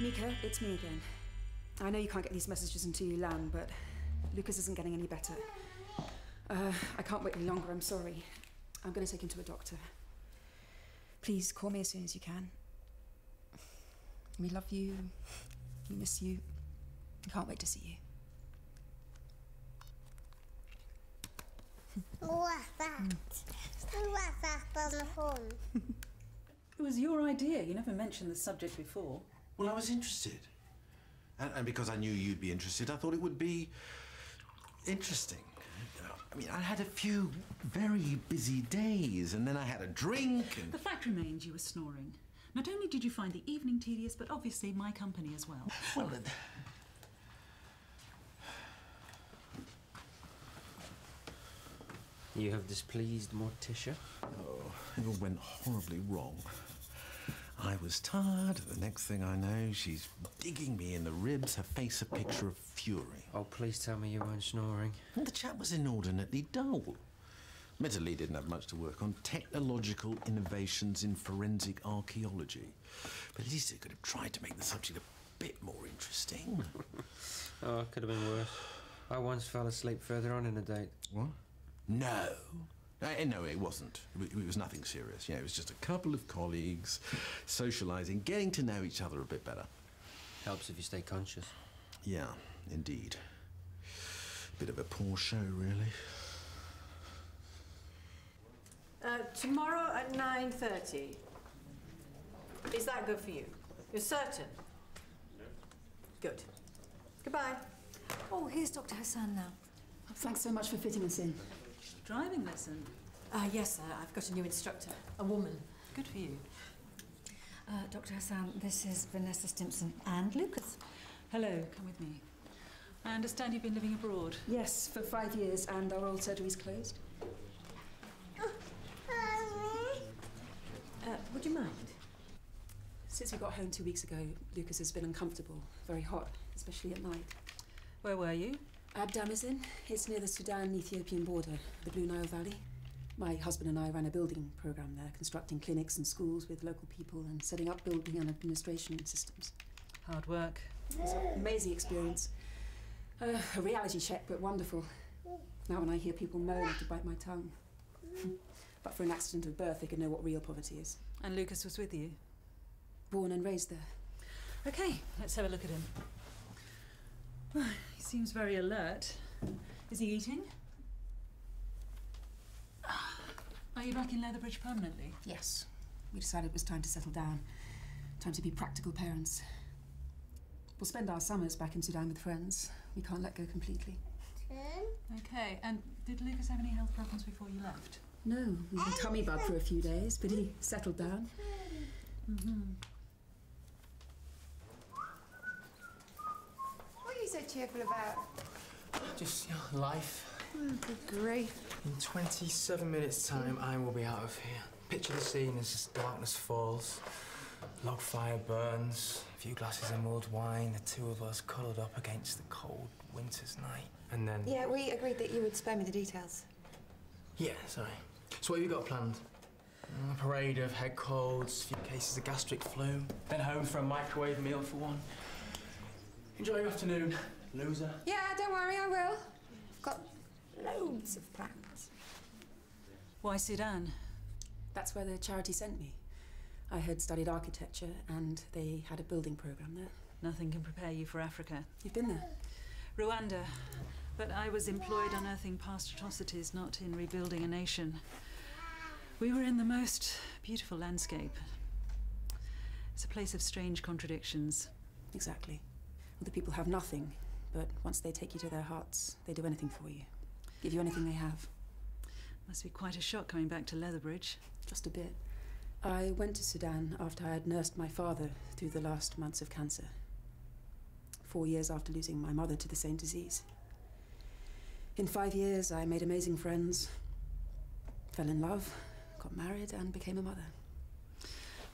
Mika, it's me again. I know you can't get these messages until you land, but Lucas isn't getting any better. I can't wait any longer, I'm sorry. I'm going to take him to a doctor. Please, call me as soon as you can. We love you. We miss you. I can't wait to see you. What's that? What's that on the phone? It was your idea. You never mentioned the subject before. Well, I was interested. And because I knew you'd be interested, I thought it would be interesting. I mean, I had a few very busy days, and then I had a drink and... The fact remains you were snoring. Not only did you find the evening tedious, but obviously my company as well. Well, You have displeased Morticia? oh, it all went horribly wrong. I was tired, and the next thing I know, she's digging me in the ribs, her face a picture of fury. Oh, please tell me you weren't snoring. And the chap was inordinately dull. Admittedly, didn't have much to work on. Technological innovations in forensic archaeology. But at least it could have tried to make the subject a bit more interesting. Oh, it could have been worse. I once fell asleep further on in a date. What? No. No, it wasn't. It was nothing serious. You know, it was just a couple of colleagues socialising, getting to know each other a bit better. Helps if you stay conscious. Yeah, indeed. Bit of a poor show, really. Tomorrow at 9:30. Is that good for you? You're certain? No. Good. Goodbye. Oh, here's Dr. Heston now. Thanks so much for fitting us in. Driving lesson? Yes, I've got a new instructor. A woman. Good for you. Dr. Heston, this is Vanessa Stimpson and Lucas. Hello, come with me. I understand you've been living abroad. Yes, for 5 years, and our old surgery's closed. Would you mind? Since we got home 2 weeks ago, Lucas has been uncomfortable, very hot, especially at night. Where were you? Abdamazin. It's near the Sudan-Ethiopian border, the Blue Nile Valley. My husband and I ran a building program there, constructing clinics and schools with local people and setting up building and administration systems. Hard work. It was an amazing experience. A reality check, but wonderful. Now when I hear people moan, I have to bite my tongue. But for an accident of birth, they can know what real poverty is. And Lucas was with you? Born and raised there. OK, let's have a look at him. He seems very alert. Is he eating? Are you back in Leatherbridge permanently? Yes. We decided it was time to settle down. Time to be practical parents. We'll spend our summers back in Sudan with friends. We can't let go completely. OK, and did Lucas have any health problems before you left? No, he had a tummy bug for a few days, but he settled down. What are you so cheerful about? Just, you know, life. Good grief. In 27 minutes' time, I will be out of here. Picture the scene as just darkness falls, log fire burns, a few glasses of mulled wine, the two of us cuddled up against the cold winter's night, and then... Yeah, we agreed that you would spare me the details. Yeah, sorry. So what have you got planned? A parade of head colds, a few cases of gastric flu, then home for a microwave meal for one. Enjoy your afternoon, loser. Yeah, don't worry, I will. I've got loads of plans. Why Sudan? That's where the charity sent me. I had studied architecture and they had a building program there. Nothing can prepare you for Africa. You've been there? Rwanda. But I was employed unearthing past atrocities, not in rebuilding a nation. We were in the most beautiful landscape. It's a place of strange contradictions. Exactly. Well, the people have nothing, but once they take you to their hearts, they do anything for you. Give you anything they have. Must be quite a shock coming back to Leatherbridge. Just a bit. I went to Sudan after I had nursed my father through the last months of cancer. 4 years after losing my mother to the same disease. In 5 years, I made amazing friends, fell in love, got married and became a mother.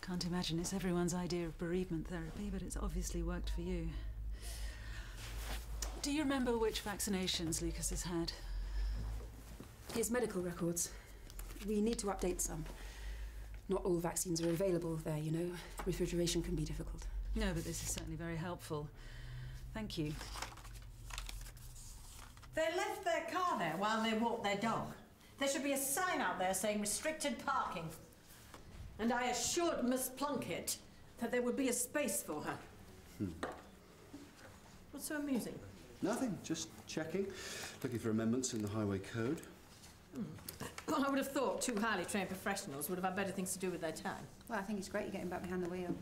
Can't imagine it's everyone's idea of bereavement therapy, but it's obviously worked for you. Do you remember which vaccinations Lucas has had? His medical records. We need to update some. Not all vaccines are available there, you know. Refrigeration can be difficult. No, but this is certainly very helpful. Thank you. They left their car there while they walked their dog. There should be a sign out there saying restricted parking. And I assured Miss Plunkett that there would be a space for her. What's so amusing? Nothing, just checking. Looking for amendments in the Highway Code. Well, I would have thought two highly trained professionals would have had better things to do with their time. Well, I think it's great you're getting back behind the wheel.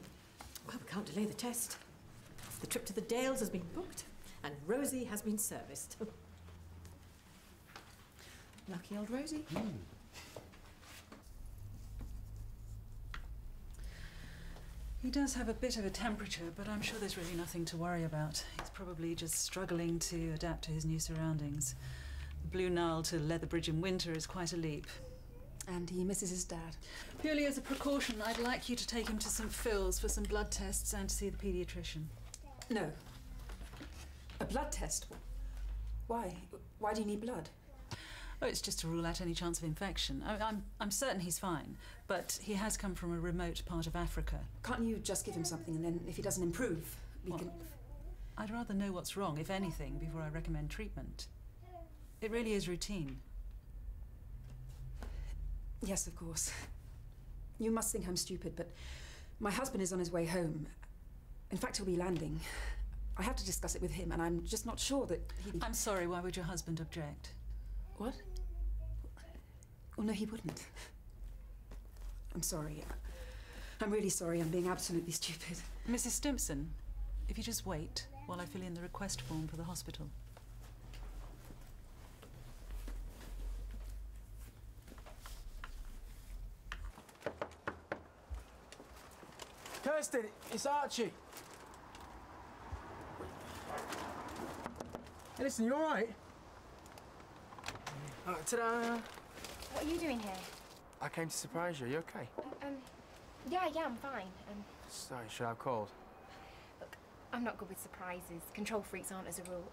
Well, we can't delay the test. The trip to the Dales has been booked, and Rosie has been serviced. Lucky old Rosie. He does have a bit of a temperature, but I'm sure there's really nothing to worry about. He's probably just struggling to adapt to his new surroundings. The Blue Nile to Leatherbridge in winter is quite a leap. And he misses his dad. Purely as a precaution, I'd like you to take him to St Phil's for some blood tests and to see the paediatrician. No. A blood test? Why? Why do you need blood? Oh, it's just to rule out any chance of infection. I'm certain he's fine, but he has come from a remote part of Africa. Can't you just give him something and then if he doesn't improve, we can... I'd rather know what's wrong, if anything, before I recommend treatment. It really is routine. Yes, of course. You must think I'm stupid, but my husband is on his way home. In fact, he'll be landing. I have to discuss it with him, and I'm just not sure that he... I'm sorry, why would your husband object? What? Oh, no, he wouldn't. I'm sorry. I'm really sorry. I'm being absolutely stupid. Mrs. Stimpson, if you just wait while I fill in the request form for the hospital. Kirsten, it's Archie. Hey, listen, you all right? Ta-da! What are you doing here? I came to surprise you. Are you okay? Yeah, I'm fine. Sorry, should I have called? Look, I'm not good with surprises. Control freaks aren't as a rule.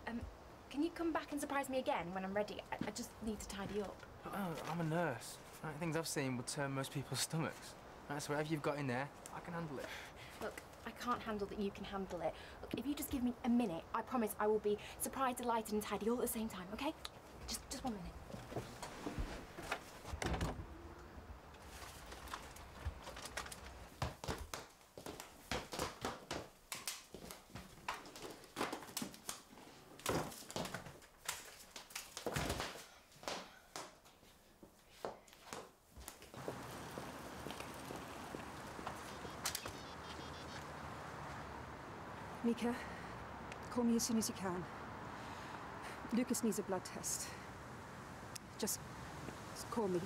Can you come back and surprise me again when I'm ready? I just need to tidy up. Oh, I'm a nurse. Right, things I've seen would turn most people's stomachs. Right, so whatever you've got in there, I can handle it. Look, I can't handle that you can handle it. Look, if you just give me a minute, I promise I will be surprised, delighted and tidy all at the same time, okay? Just 1 minute. Mika, call me as soon as you can. Lucas needs a blood test. Just call me.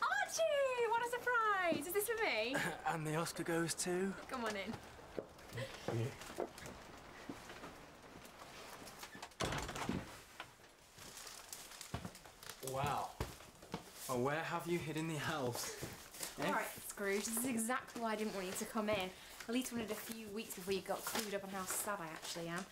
Archie! What a surprise! Is this for me? And the Oscar goes to... Come on in. Wow. Well, where have you hidden the elves? All right, Scrooge, this is exactly why I didn't want you to come in. At least wanted a few weeks before you got clued up on how sad I actually am.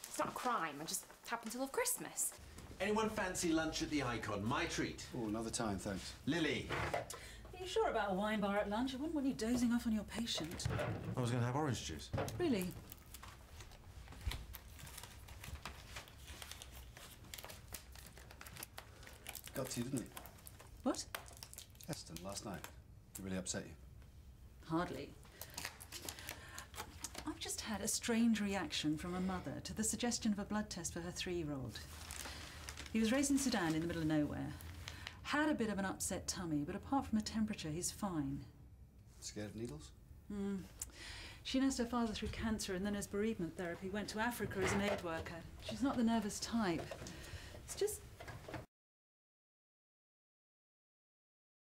It's not a crime, I just happen to love Christmas. Anyone fancy lunch at the Icon? My treat. Oh, another time, thanks. Lily. Are you sure about a wine bar at lunch? I wouldn't want you dozing off on your patient. I was going to have orange juice. Really? Got to you, didn't he? What? Heston, last night. He really upset you? Hardly. I've just had a strange reaction from a mother to the suggestion of a blood test for her 3-year-old. He was raised in Sudan in the middle of nowhere. Had a bit of an upset tummy, but apart from the temperature, he's fine. Scared of needles? She nursed her father through cancer and then as bereavement therapy went to Africa as an aid worker. She's not the nervous type. It's just